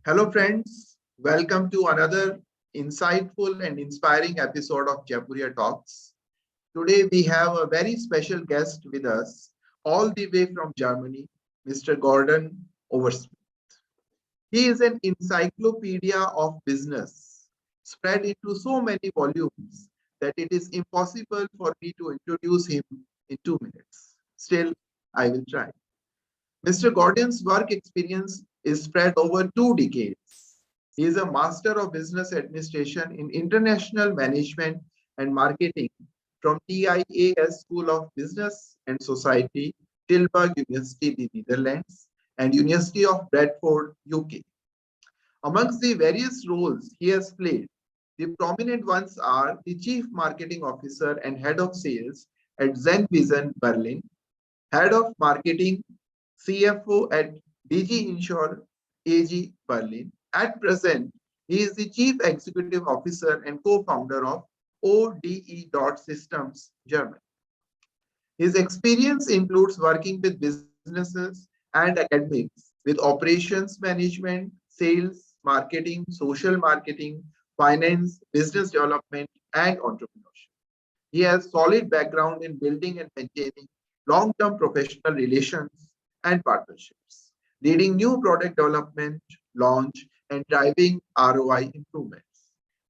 Hello friends, welcome to another insightful and inspiring episode of Jaipuria Talks. Today we have a very special guest with us all the way from Germany, Mr. Gordian Overschmidt. He is an encyclopedia of business spread into so many volumes that it is impossible for me to introduce him in 2 minutes. Still, I will try. Mr. Gordian's work experience is spread over 2 decades. He is a Master of Business Administration in International Management and Marketing from TIAS School of Business and Society, Tilburg University, the Netherlands, and University of Bradford, UK. Amongst the various roles he has played, the prominent ones are the Chief Marketing Officer and Head of Sales at ZenVision Berlin, Head of Marketing CFO at DG Insure AG Berlin. At present, he is the Chief Executive Officer and Co-Founder of ODE.systems Germany. His experience includes working with businesses and academics with operations management, sales, marketing, social marketing, finance, business development, and entrepreneurship. He has solid background in building and maintaining long-term professional relations and partnerships, leading new product development, launch, and driving ROI improvements.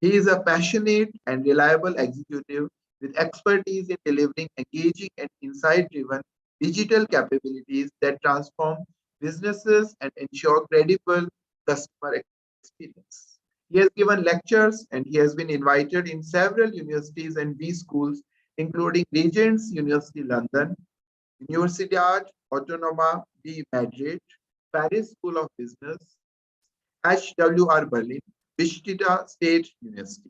He is a passionate and reliable executive with expertise in delivering engaging and insight-driven digital capabilities that transform businesses and ensure credible customer experience. He has given lectures and he has been invited in several universities and B schools, including Regent's University London, Universidad Autónoma de Madrid, Paris School of Business, HWR Berlin, Wichita State University.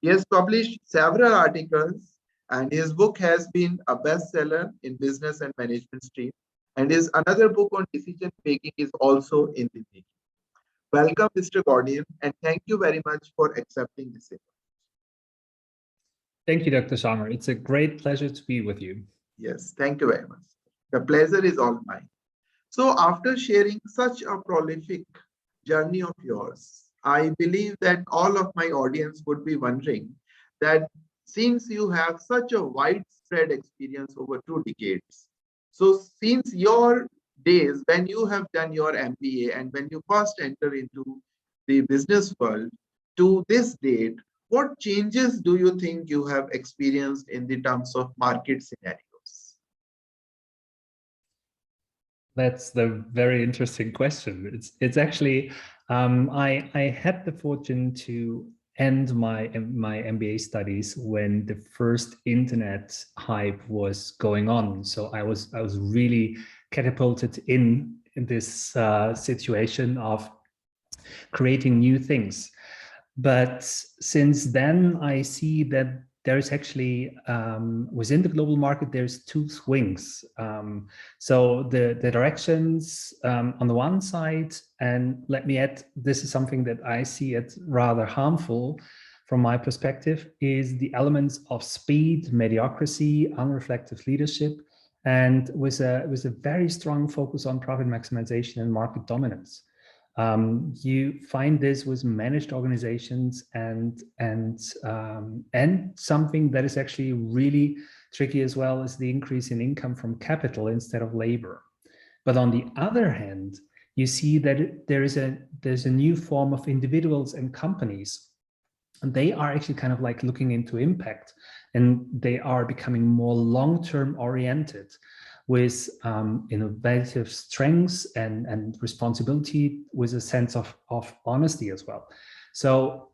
He has published several articles and his book has been a bestseller in business and management stream, and his another book on decision making is also in the making. Welcome, Mr. Gordian, and thank you very much for accepting this invite. Thank you, Dr. Sharma. It's a great pleasure to be with you. Yes, thank you very much. The pleasure is all mine. So after sharing such a prolific journey of yours, I believe that all of my audience would be wondering that since you have such a widespread experience over 2 decades, so since your days when you have done your MBA and when you first enter into the business world to this date, what changes do you think you have experienced in the terms of market scenarios? That's the very interesting question. It's actually I had the fortune to end my MBA studies when the first internet hype was going on. So I was really catapulted in this situation of creating new things. But since then, I see that there's actually, within the global market, there's 2 swings. So the directions on the one side, and let me add, this is something that I see as rather harmful from my perspective, is the elements of speed, mediocrity, unreflective leadership, and with a very strong focus on profit maximization and market dominance. You find this with managed organizations and something that is actually really tricky as well is the increase in income from capital instead of labor. But on the other hand, you see that there's a new form of individuals and companies, and they are actually kind of like looking into impact, and they are becoming more long-term oriented, with innovative strengths and responsibility, with a sense of honesty as well. So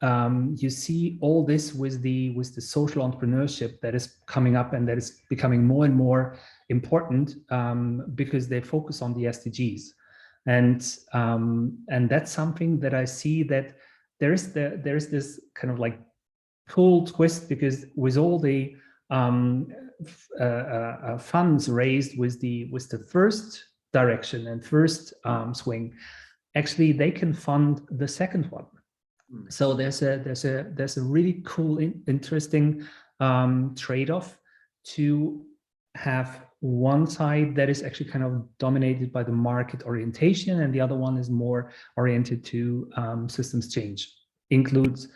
you see all this with the social entrepreneurship that is coming up and that is becoming more and more important because they focus on the SDGs, and that's something that I see that there's this kind of like cool twist, because with all the funds raised with the first direction and first swing, actually they can fund the second one. So there's a really cool, interesting trade-off to have one side that is actually kind of dominated by the market orientation, and the other one is more oriented to systems change. Includes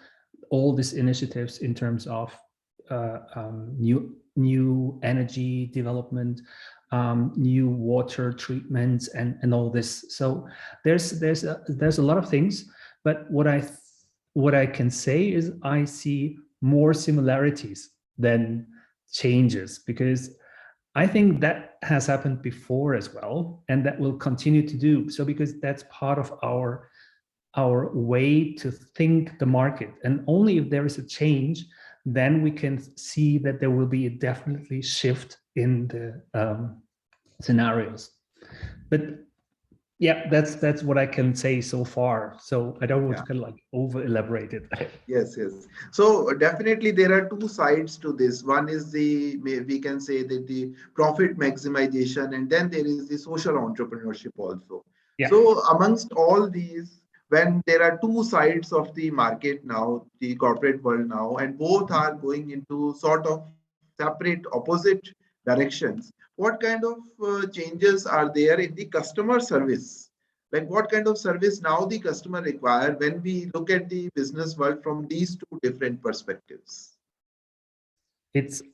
all these initiatives in terms of new energy development, new water treatments, and all this. So there's a lot of things, but what I can say is I see more similarities than changes, because I think that has happened before as well, and that will continue to do so, because that's part of our way to think the market. And only if there is a change, then we can see that there will be a definitely shift in the scenarios. But yeah, that's what I can say so far. So I don't want to kind of like over elaborate it. Yes, yes. So definitely there are two sides to this. One is we can say that the profit maximization, and then there is the social entrepreneurship also. Yeah. So amongst all these, when there are two sides of the market now, the corporate world now, and both are going into sort of separate, opposite directions, what kind of changes are there in the customer service? Like what kind of service now the customer require when we look at the business world from these two different perspectives?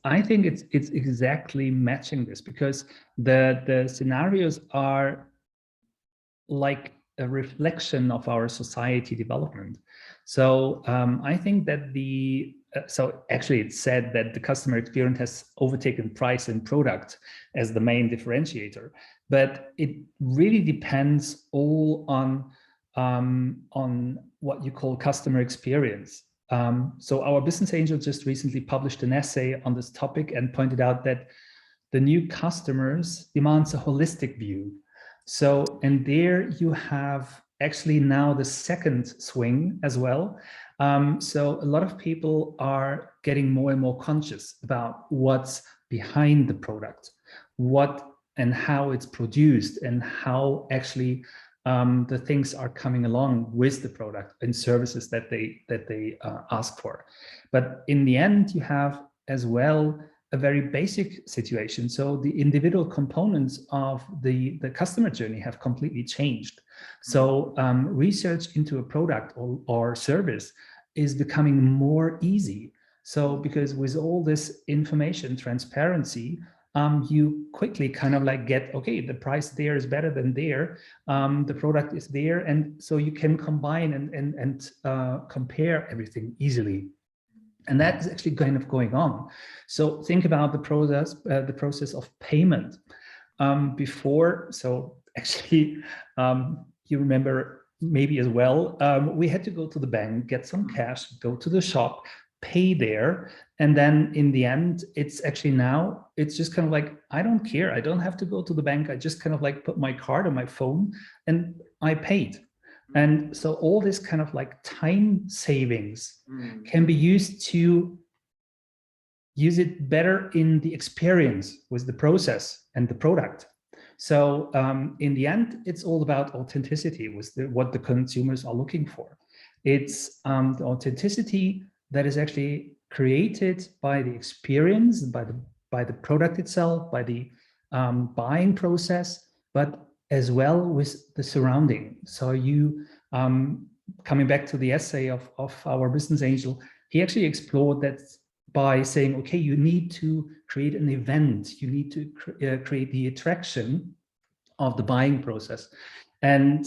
I think it's exactly matching this, because the scenarios are like a reflection of our society development. So I think that so actually it's said that the customer experience has overtaken price and product as the main differentiator, but it really depends all on what you call customer experience. So our business angel just recently published an essay on this topic and pointed out that the new customers demands a holistic view. So, and there you have actually now the second swing as well. So a lot of people are getting more and more conscious about what's behind the product, what and how it's produced, and how actually the things are coming along with the product and services that they ask for. But in the end, you have as well a very basic situation. So the individual components of the customer journey have completely changed. So research into a product or service is becoming more easy. So because with all this information transparency, you quickly kind of like get, okay, the price there is better than there, the product is there, and so you can combine and compare everything easily. And that is actually kind of going on. So think about the process of payment. Before, so actually, you remember maybe as well, we had to go to the bank, get some cash, go to the shop, pay there, and then in the end, it's actually now, it's just kind of like, I don't care, I don't have to go to the bank, I just kind of like put my card on my phone and I paid. And so all this kind of like time savings can be used to use it better in the experience with the process and the product. So in the end, it's all about authenticity with what the consumers are looking for. It's the authenticity that is actually created by the experience, by the product itself, by the buying process, but as well with the surrounding. So you, coming back to the essay of our business angel, he actually explored that by saying, okay, you need to create an event, you need to create the attraction of the buying process. And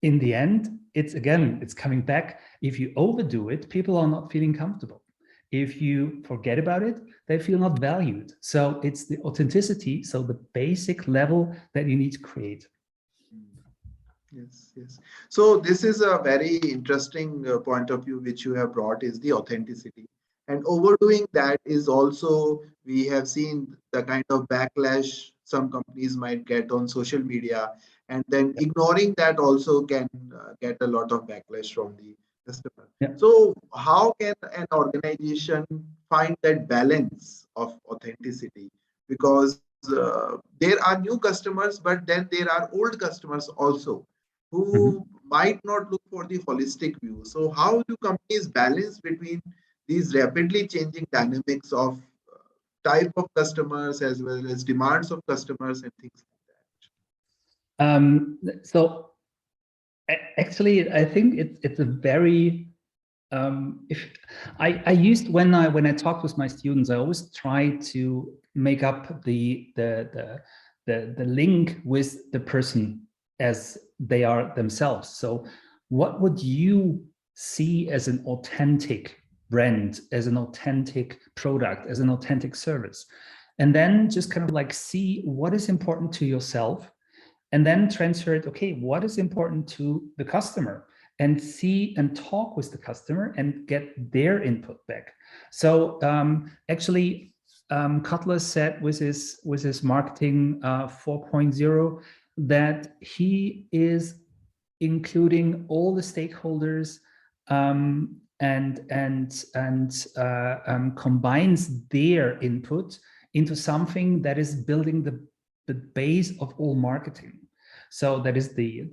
in the end, it's coming back, if you overdo it, people are not feeling comfortable. If you forget about it, they feel not valued. So it's the authenticity, so the basic level that you need to create. Yes, yes. So this is a very interesting point of view which you have brought, is the authenticity. And overdoing that is also, we have seen the kind of backlash some companies might get on social media, and then ignoring that also can get a lot of backlash from the customer. Yeah. So how can an organization find that balance of authenticity? Because there are new customers, but then there are old customers also who might not look for the holistic view. So how do companies balance between these rapidly changing dynamics of type of customers as well as demands of customers and things like So actually, I think it's a very if I used when I talk with my students, I always try to make up the link with the person as they are themselves. So what would you see as an authentic brand, as an authentic product, as an authentic service? And then just kind of like see what is important to yourself, and then transfer it, okay, what is important to the customer? And see and talk with the customer and get their input back. So actually, Cutler said with his marketing 4.0 that he is including all the stakeholders and combines their input into something that is building the base of all marketing. So that is the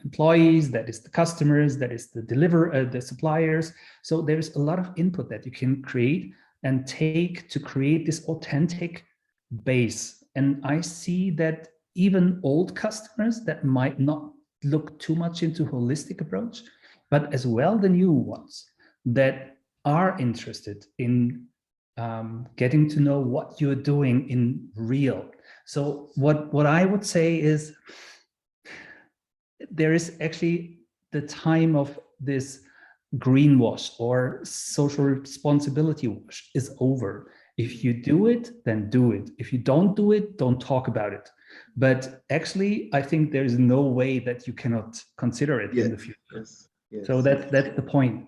employees, that is the customers, that is the suppliers. So there's a lot of input that you can create and take to create this authentic base. And I see that even old customers that might not look too much into holistic approach, but as well the new ones that are interested in getting to know what you're doing in real. So what I would say is there is actually the time of this greenwash or social responsibility wash is over. If you do it, then do it. If you don't do it, don't talk about it. But actually, I think there is no way that you cannot consider it in the future. Yes, yes. So that's the point.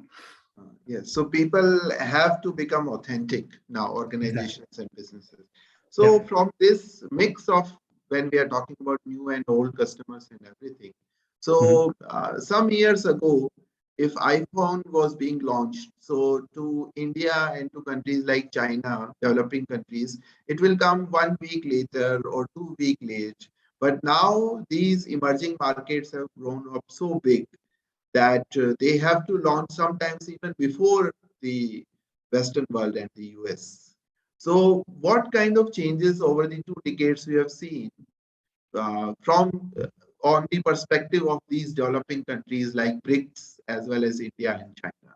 Yes, so people have to become authentic now, organizations and businesses. So Yeah. from this mix of when we are talking about new and old customers and everything. So some years ago, if iPhone was being launched, so to India and to countries like China, developing countries, it will come 1 week later or 2 weeks late. But now these emerging markets have grown up so big that they have to launch sometimes even before the Western world and the US. So what kind of changes over the 2 decades we have seen from on the perspective of these developing countries like BRICS as well as India and China?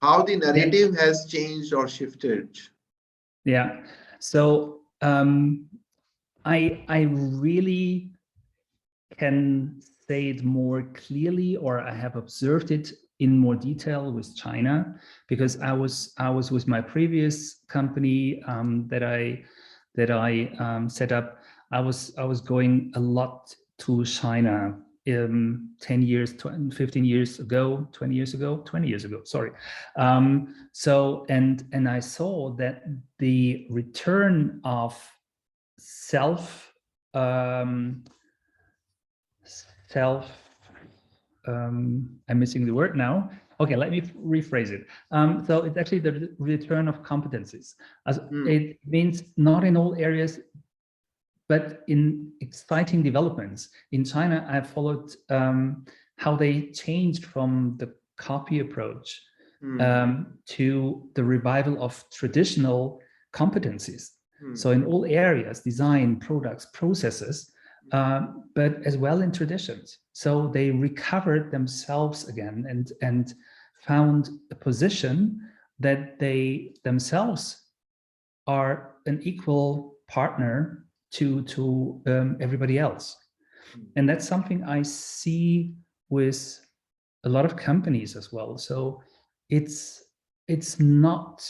How the narrative has changed or shifted? Yeah. So I really can say it more clearly, or I have observed it in more detail with China, because I was with my previous company that I set up. I was going a lot to China 10 years, 15 years ago, 20 years ago, sorry. So, and I saw that the return of I'm missing the word now. Okay, let me rephrase it. So it's actually the return of competencies. It means not in all areas, but in exciting developments. In China, I followed how they changed from the copy approach to the revival of traditional competencies. So in all areas, design, products, processes, but as well in traditions. So they recovered themselves again and found a position that they themselves are an equal partner to everybody else. And that's something I see with a lot of companies as well. So it's not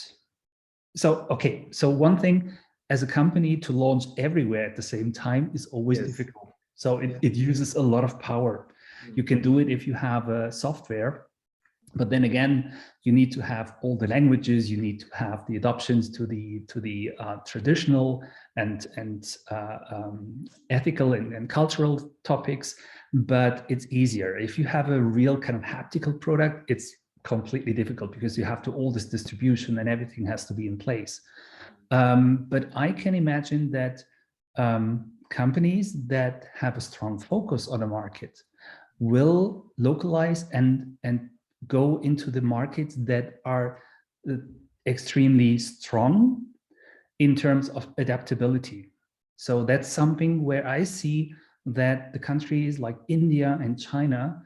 so okay. So one thing, as a company, to launch everywhere at the same time is always difficult. So it uses a lot of power. You can do it if you have a software, but then again, you need to have all the languages. You need to have the adoptions to the traditional and ethical and cultural topics. But it's easier if you have a real kind of haptical product. It's completely difficult because you have to all this distribution and everything has to be in place. But I can imagine that companies that have a strong focus on a market will localize and go into the markets that are extremely strong in terms of adaptability. So that's something where I see that the countries like India and China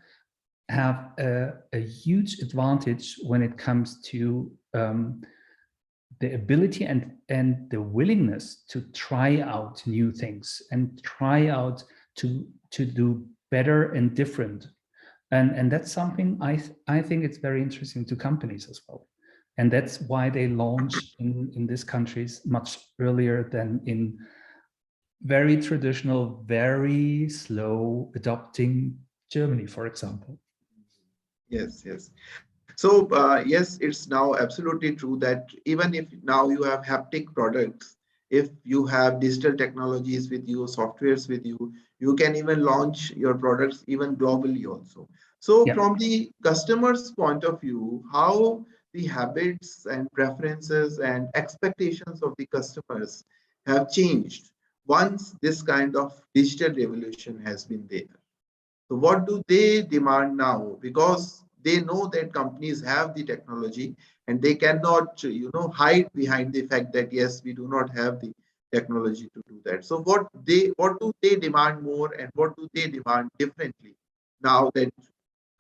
have a huge advantage when it comes to the ability and the willingness to try out new things and try out to do better and different. And that's something I think it's very interesting to companies as well. And that's why they launch in these countries much earlier than in very traditional, very slow adopting Germany, for example. Yes, yes. So yes, it's now absolutely true that even if now you have haptic products, if you have digital technologies with you, softwares with you, you can even launch your products even globally also. So Yeah. from the customer's point of view, how the habits and preferences and expectations of the customers have changed once this kind of digital revolution has been there. So what do they demand now? Because they know that companies have the technology and they cannot, hide behind the fact that yes, we do not have the technology to do that. So what do they demand more and what do they demand differently now that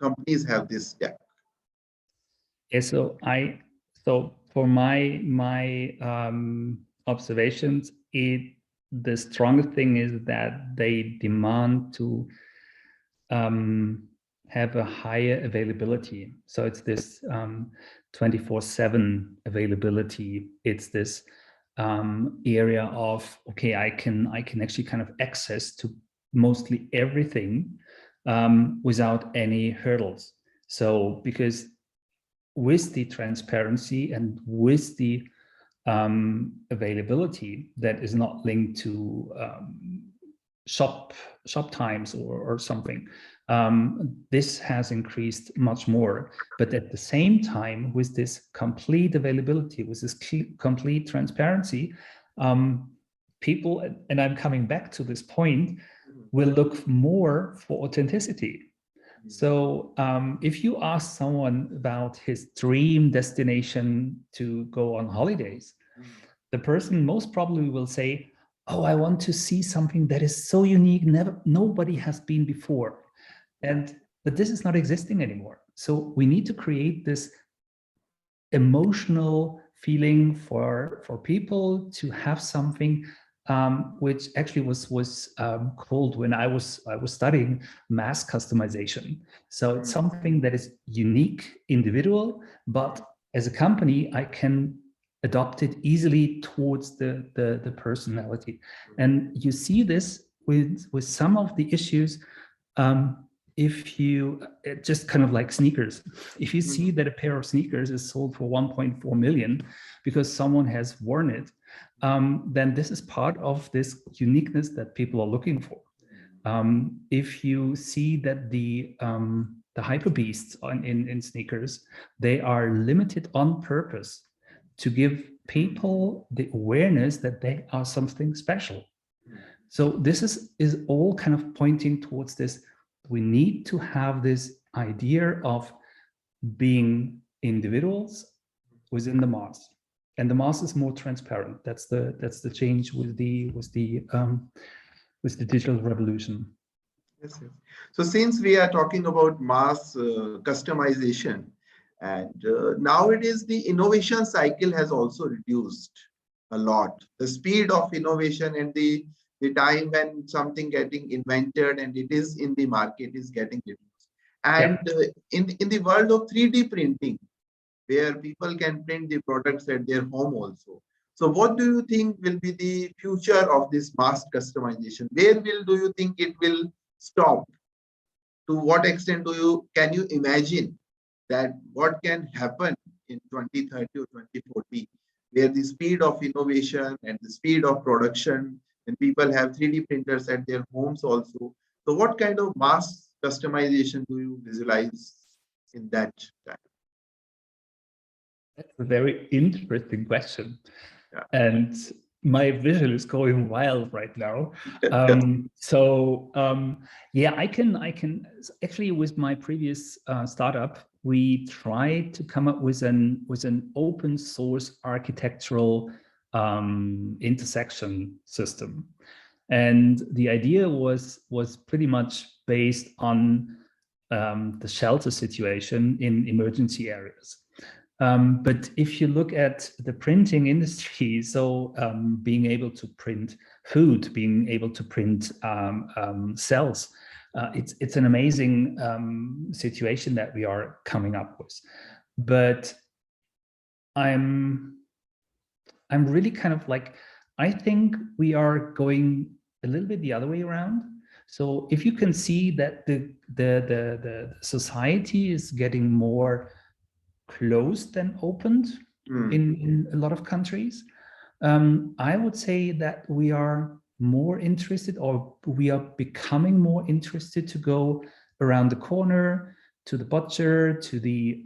companies have this tech? Yeah, so for my observations, the strongest thing is that they demand to have a higher availability. So it's this 24/7 availability. It's this area of, okay, I can actually kind of access to mostly everything without any hurdles. So because with the transparency and with the availability that is not linked to shop times or something, this has increased much more. But at the same time, with this complete availability, with this complete transparency, people, and I'm coming back to this point, will look more for authenticity. So if you ask someone about his dream destination to go on holidays, the person most probably will say, oh, I want to see something that is so unique, nobody has been before. But this is not existing anymore. So we need to create this emotional feeling for people to have something which actually was called, when I was studying, mass customization. So it's something that is unique, individual, but as a company, I can adopt it easily towards the personality. And you see this with some of the issues. If you just kind of like sneakers, if you see that a pair of sneakers is sold for 1.4 million because someone has worn it, then this is part of this uniqueness that people are looking for. If you see that the hyper beasts in sneakers, they are limited on purpose to give people the awareness that they are something special. So this is all kind of pointing towards this. We need to have this idea of being individuals within the mass, and the mass is more transparent. That's the change with the digital revolution. Yes, yes. So since we are talking about mass customization, and nowadays the innovation cycle has also reduced a lot. The speed of innovation and the time when something getting invented and it is in the market is getting reduced. And in the world of 3D printing, where people can print the products at their home also. So what do you think will be the future of this mass customization? Where do you think it will stop? To what extent can you imagine that what can happen in 2030 or 2040, where the speed of innovation and the speed of production, and people have 3D printers at their homes also. So what kind of mass customization do you visualize in that time? That's a very interesting question. Yeah. And my vision is going wild right now. Yeah, I can actually, with my previous startup, we try to come up with an open source architectural intersection system. And the idea was pretty much based on the shelter situation in emergency areas. But if you look at the printing industry, so being able to print food, being able to print cells, it's an amazing situation that we are coming up with. But I'm really kind of like, I think we are going a little bit the other way around. So if you can see that the society is getting more closed than opened in a lot of countries, I would say that we are more interested, or we are becoming more interested to go around the corner to the butcher, to the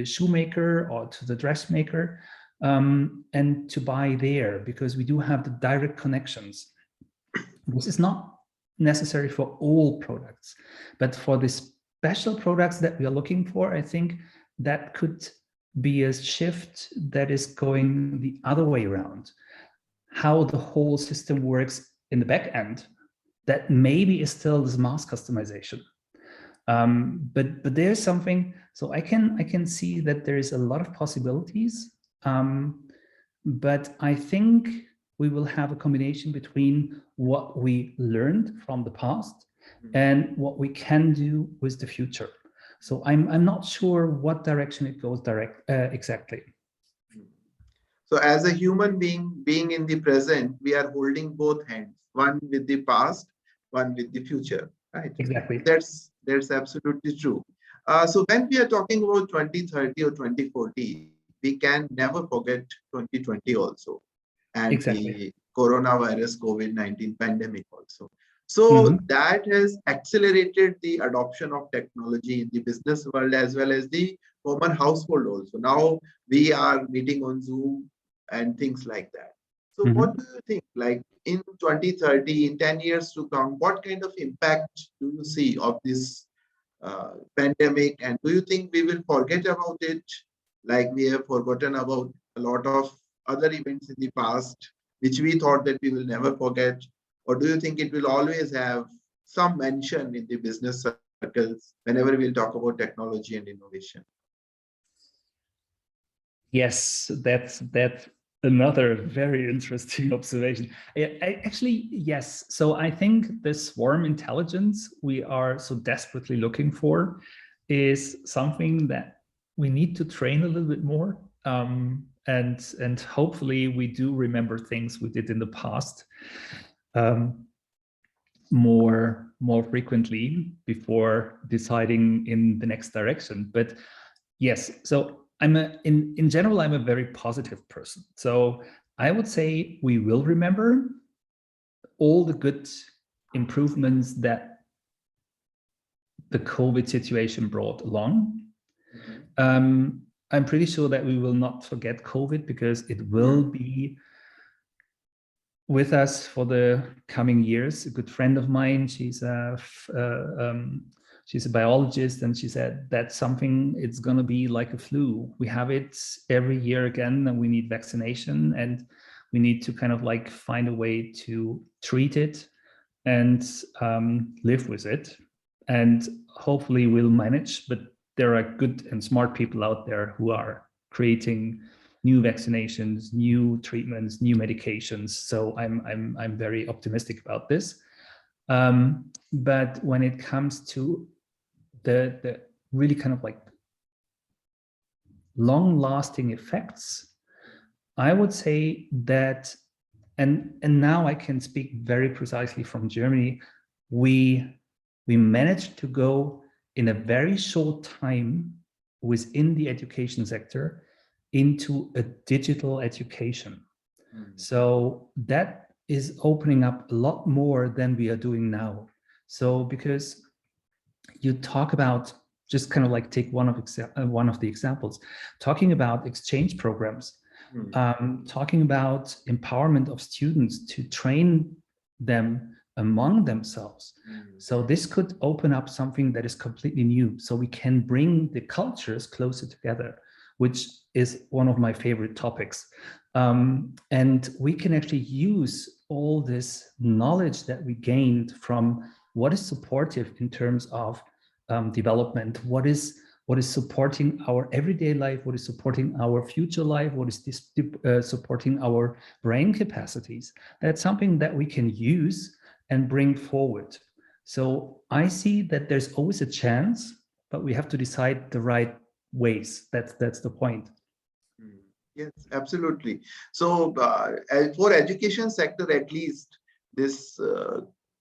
shoemaker or to the dressmaker, and to buy there, because we do have the direct connections. This is not necessary for all products, but for the special products that we are looking for, I think that could be a shift that is going the other way around. How the whole system works in the back end, that maybe is still this mass customization. But there's something, so I can see that there is a lot of possibilities, but I think we will have a combination between what we learned from the past and what we can do with the future. So I'm not sure what direction it goes exactly. So as a human being in the present, we are holding both hands, one with the past, one with the future, right? Exactly. That's absolutely true. So when we are talking about 2030 or 2040, we can never forget 2020 also, and exactly. the coronavirus COVID-19 pandemic also. So that has accelerated the adoption of technology in the business world as well as the common household also. Now we are meeting on Zoom and things like that. So what do you think, like in 2030, in 10 years to come, what kind of impact do you see of this pandemic? And do you think we will forget about it like we have forgotten about a lot of other events in the past, which we thought that we will never forget? Or do you think it will always have some mention in the business circles whenever we'll talk about technology and innovation? Yes, that's another very interesting observation. Actually, yes. So I think this swarm intelligence we are so desperately looking for is something that we need to train a little bit more. And hopefully we do remember things we did in the past more frequently before deciding in the next direction. But yes, so in general, I'm a very positive person. So I would say we will remember all the good improvements that the COVID situation brought along. I'm pretty sure that we will not forget COVID, because it will be with us for the coming years. A good friend of mine, she's a biologist, and she said that's something, it's going to be like a flu. We have it every year again, and we need vaccination, and we need to kind of like find a way to treat it and live with it. And hopefully we'll manage, but there are good and smart people out there who are creating new vaccinations, new treatments, new medications. So I'm very optimistic about this. But when it comes to the really kind of like long-lasting effects, I would say that, and now I can speak very precisely from Germany, we managed to go in a very short time within the education sector into a digital education. So that is opening up a lot more than we are doing now. So because you talk about, just kind of like take one of the examples, talking about exchange programs, talking about empowerment of students to train them among themselves. So this could open up something that is completely new. So we can bring the cultures closer together, which is one of my favorite topics. And we can actually use all this knowledge that we gained from what is supportive in terms of development, what is supporting our everyday life, what is supporting our future life, what is supporting our brain capacities. That's something that we can use and bring forward. So I see that there's always a chance, but we have to decide the right ways. That's the point. Yes, absolutely. So for education sector, at least this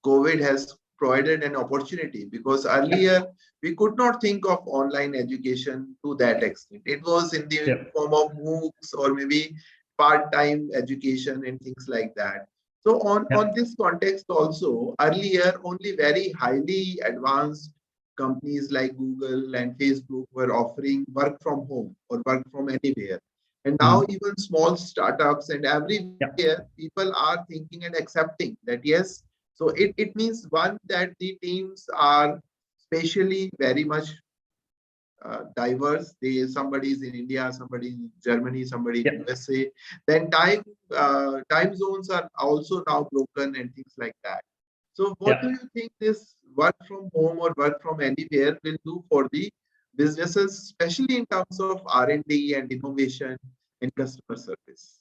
COVID has provided an opportunity, because earlier we could not think of online education to that extent. It was in the form of MOOCs or maybe part-time education and things like that. So on this context also, earlier only very highly advanced companies like Google and Facebook were offering work from home or work from anywhere. And now even small startups and everywhere, people are thinking and accepting that, yes. So it means, one, that the teams are spatially very much diverse. Somebody is in India, somebody in Germany, somebody in USA. Then time zones are also now broken and things like that. So what do you think this work from home or work from anywhere will do for the businesses, especially in terms of R&D and innovation and customer service?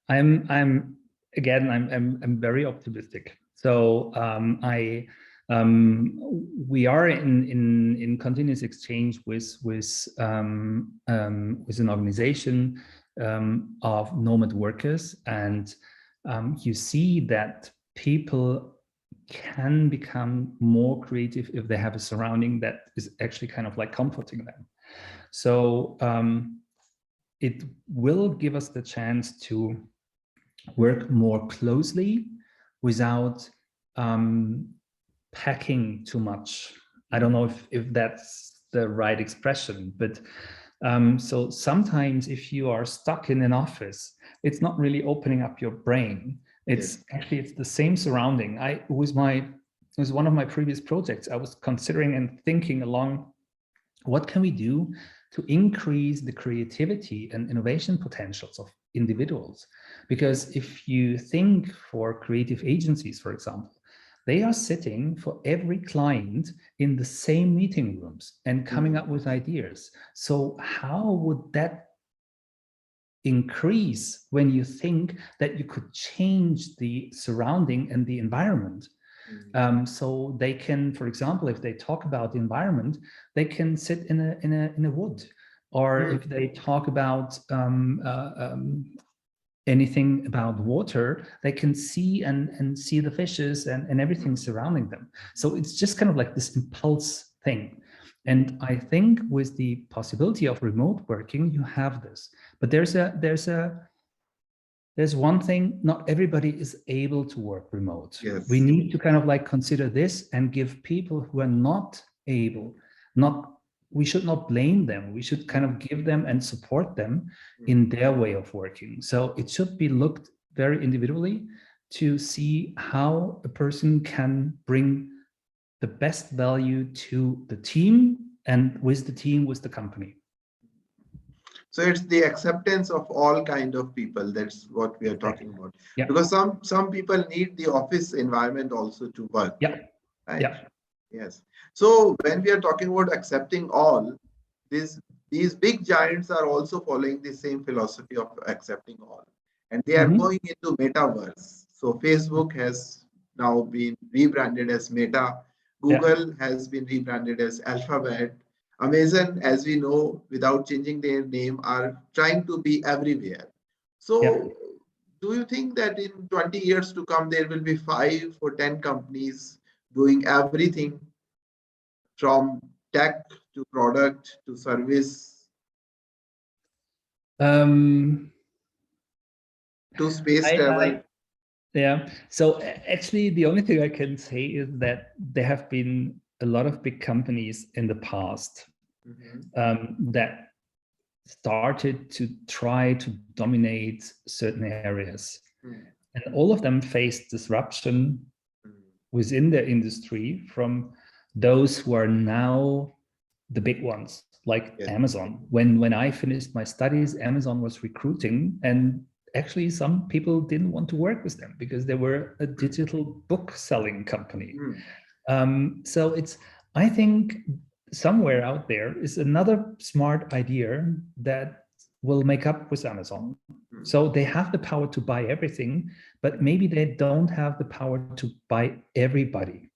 I'm very optimistic. So we are in continuous exchange with an organization of nomad workers, and you see that people can become more creative if they have a surrounding that is actually kind of like comforting them. So it will give us the chance to work more closely without packing too much. I don't know if that's the right expression, but so sometimes if you are stuck in an office, it's not really opening up your brain. It's the same surrounding. It was one of my previous projects. I was considering and thinking along, what can we do to increase the creativity and innovation potentials of individuals? Because if you think for creative agencies, for example, they are sitting for every client in the same meeting rooms and coming up with ideas. So how would that increase when you think that you could change the surrounding and the environment? So they can, for example, if they talk about the environment, they can sit in a wood, or if they talk about anything about water, they can see and see the fishes and everything surrounding them. So it's just kind of like this impulse thing. And I think with the possibility of remote working, you have this. But there's one thing, not everybody is able to work remote. We need to kind of like consider this and give people who are not able, we should not blame them. We should kind of give them and support them in their way of working. So it should be looked very individually to see how a person can bring the best value to the team, and with the team, with the company. So it's the acceptance of all kind of people. That's what we are talking about. Because some people need the office environment also to work. Right? Yes. So when we are talking about accepting all, these big giants are also following the same philosophy of accepting all, and they are going into metaverse. So Facebook has now been rebranded as Meta. Google has been rebranded as Alphabet. Amazon, as we know, without changing their name, are trying to be everywhere. So do you think that in 20 years to come, there will be 5 or 10 companies doing everything from tech to product to service to space travel? So actually, the only thing I can say is that there have been a lot of big companies in the past that started to try to dominate certain areas. And all of them faced disruption within the industry from those who are now the big ones, like Amazon. When I finished my studies, Amazon was recruiting, and actually some people didn't want to work with them because they were a digital book selling company. So I think somewhere out there is another smart idea that will make up with Amazon. So they have the power to buy everything, but maybe they don't have the power to buy everybody.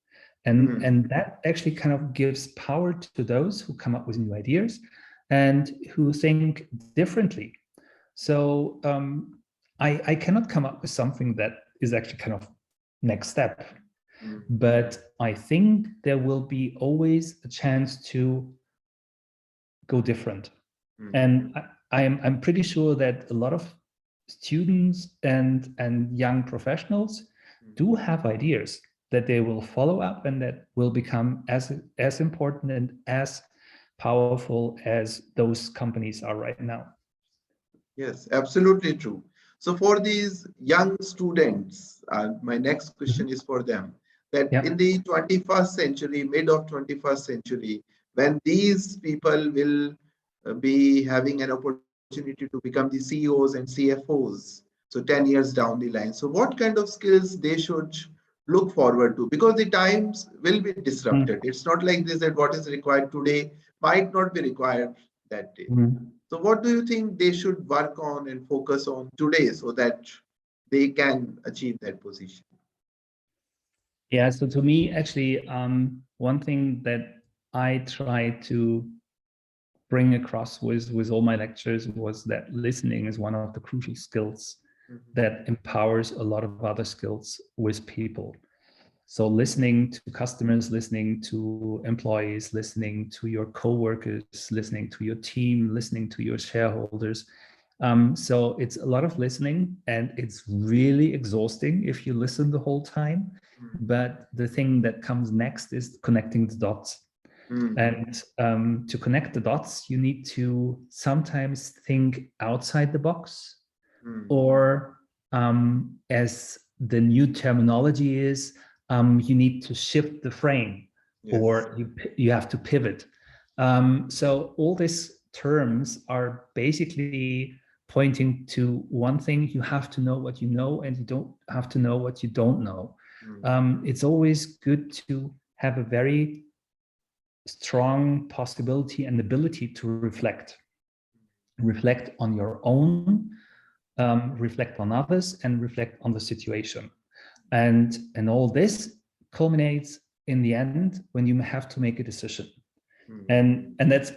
And that actually kind of gives power to those who come up with new ideas and who think differently. So I cannot come up with something that is actually kind of next step. But I think there will be always a chance to go different. And I'm pretty sure that a lot of students and young professionals do have ideas that they will follow up and that will become as important and as powerful as those companies are right now. Yes, absolutely true. So for these young students, my next question is for them, that in the 21st century, mid of 21st century, when these people will be having an opportunity to become the CEOs and CFOs, so 10 years down the line. So what kind of skills they should look forward to? Because the times will be disrupted. It's not like this that what is required today might not be required that day. So what do you think they should work on and focus on today so that they can achieve that position? Yeah, so to me, actually, one thing that I try to bring across with all my lectures was that listening is one of the crucial skills that empowers a lot of other skills with people. So listening to customers, listening to employees, listening to your coworkers, listening to your team, listening to your shareholders. So it's a lot of listening, and it's really exhausting if you listen the whole time. But the thing that comes next is connecting the dots. And to connect the dots, you need to sometimes think outside the box, or as the new terminology is, you need to shift the frame, or you have to pivot. So all these terms are basically pointing to one thing: you have to know what you know, and you don't have to know what you don't know. It's always good to have a very strong possibility and ability to reflect on your own, reflect on others, and reflect on the situation. And all this culminates in the end when you have to make a decision. And that's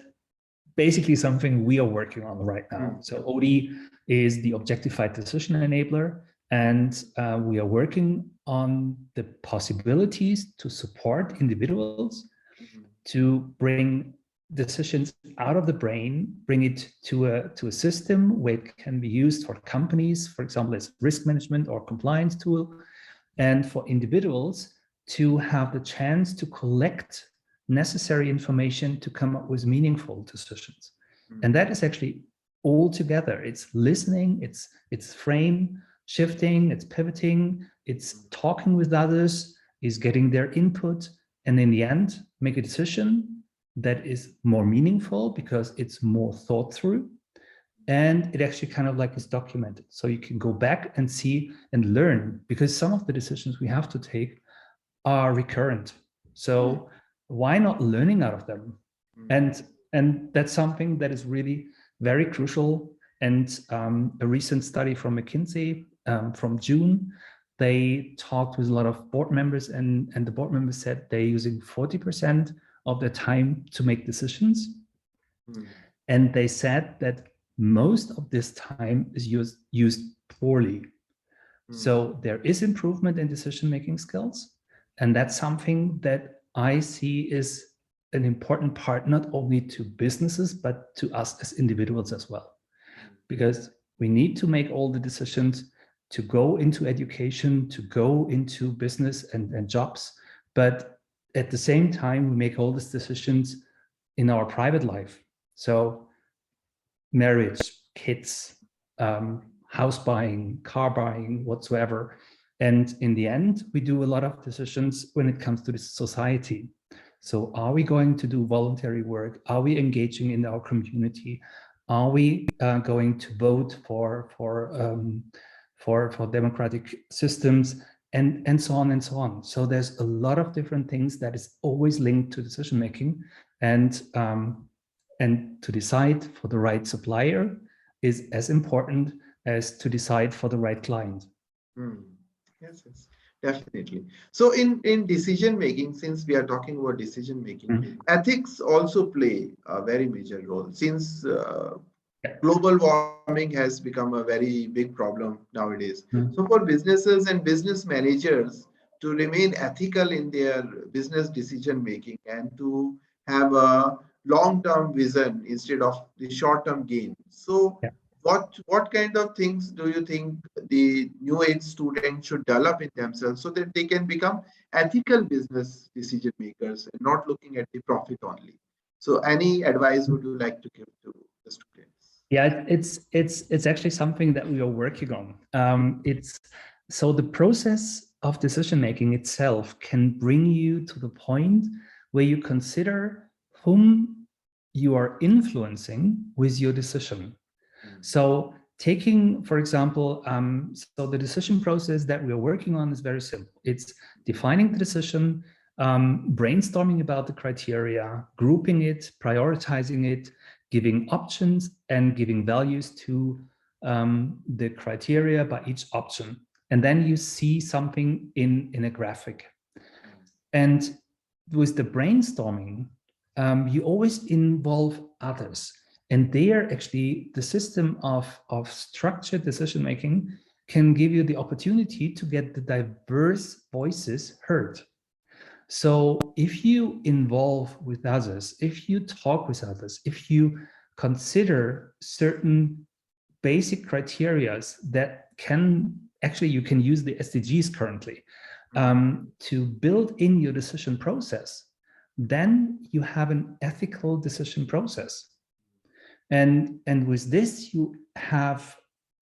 basically something we are working on right now. So ODE is the objectified decision enabler, and we are working on the possibilities to support individuals to bring decisions out of the brain, bring it to a system where it can be used for companies, for example, as risk management or compliance tool, and for individuals to have the chance to collect necessary information to come up with meaningful decisions. And that is actually all together. It's listening, it's frame shifting, it's pivoting, it's talking with others, is getting their input, and in the end, make a decision that is more meaningful because it's more thought through, and it actually kind of like is documented. So you can go back and see and learn, because some of the decisions we have to take are recurrent. So why not learning out of them? And that's something that is really very crucial. And a recent study from McKinsey from June, they talked with a lot of board members, and the board members said they're using 40% of their time to make decisions. And they said that most of this time is used poorly. So there is improvement in decision-making skills. And that's something that I see is an important part, not only to businesses, but to us as individuals as well. Because we need to make all the decisions to go into education, to go into business and jobs. But at the same time, we make all these decisions in our private life. So marriage, kids, house buying, car buying, whatsoever. And in the end, we do a lot of decisions when it comes to the society. So are we going to do voluntary work? Are we engaging in our community? Are we going to vote for democratic systems, and so on and so on. So there's a lot of different things that is always linked to decision making, and to decide for the right supplier is as important as to decide for the right client. Yes, yes, definitely. So in decision making, since we are talking about decision making, ethics also play a very major role, since global warming has become a very big problem nowadays. So for businesses and business managers to remain ethical in their business decision making and to have a long-term vision instead of the short-term gain. So what kind of things do you think the new age students should develop in themselves so that they can become ethical business decision makers and not looking at the profit only? So any advice would you like to give to the students? Yeah, it's actually something that we are working on. So the process of decision making itself can bring you to the point where you consider whom you are influencing with your decision. So taking, for example, so the decision process that we are working on is very simple. It's defining the decision, brainstorming about the criteria, grouping it, prioritizing it, giving options, and giving values to the criteria by each option. And then you see something in a graphic. And with the brainstorming, you always involve others. And there, actually, the system of structured decision-making can give you the opportunity to get the diverse voices heard. So if you involve with others, if you talk with others, if you consider certain basic criteria that you can use the SDGs currently to build in your decision process, then you have an ethical decision process. And with this, you have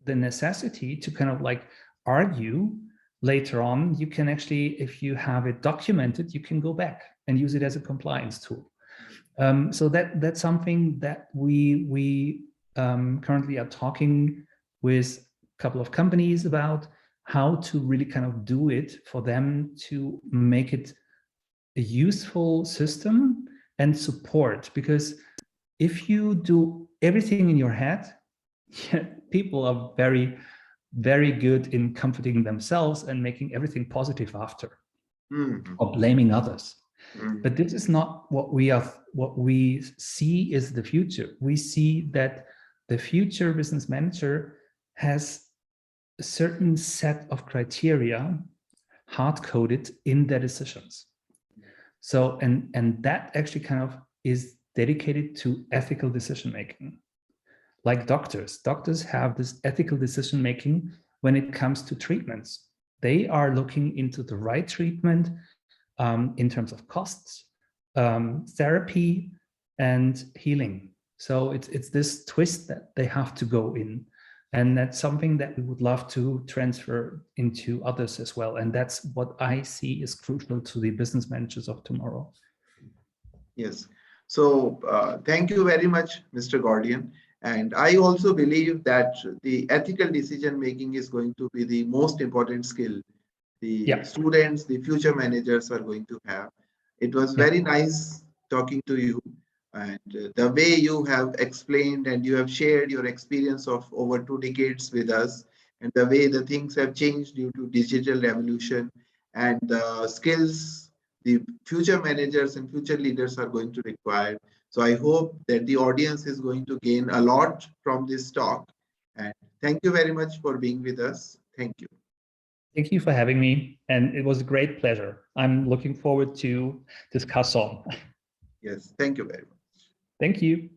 the necessity to kind of like argue later on. You can actually, if you have it documented, you can go back and use it as a compliance tool. So that's something that we currently are talking with a couple of companies about how to really kind of do it for them to make it a useful system and support. Because if you do everything in your head, people are very, very good in comforting themselves and making everything positive after, or blaming others. But this is not what we see is the future. We see that the future business manager has a certain set of criteria hard-coded in their decisions. So, and that actually kind of is dedicated to ethical decision-making. Like doctors have this ethical decision-making when it comes to treatments. They are looking into the right treatment in terms of costs, therapy, and healing. So it's this twist that they have to go in. And that's something that we would love to transfer into others as well. And that's what I see is crucial to the business managers of tomorrow. Yes. So thank you very much, Mr. Gordian. And I also believe that the ethical decision making is going to be the most important skill the students, the future managers are going to have. It was very nice talking to you, and the way you have explained and you have shared your experience of over 2 decades with us, and the way the things have changed due to digital revolution and the skills the future managers and future leaders are going to require. So I hope that the audience is going to gain a lot from this talk. And thank you very much for being with us. Thank you. Thank you for having me, and it was a great pleasure. I'm looking forward to discuss on. Yes, thank you very much. Thank you.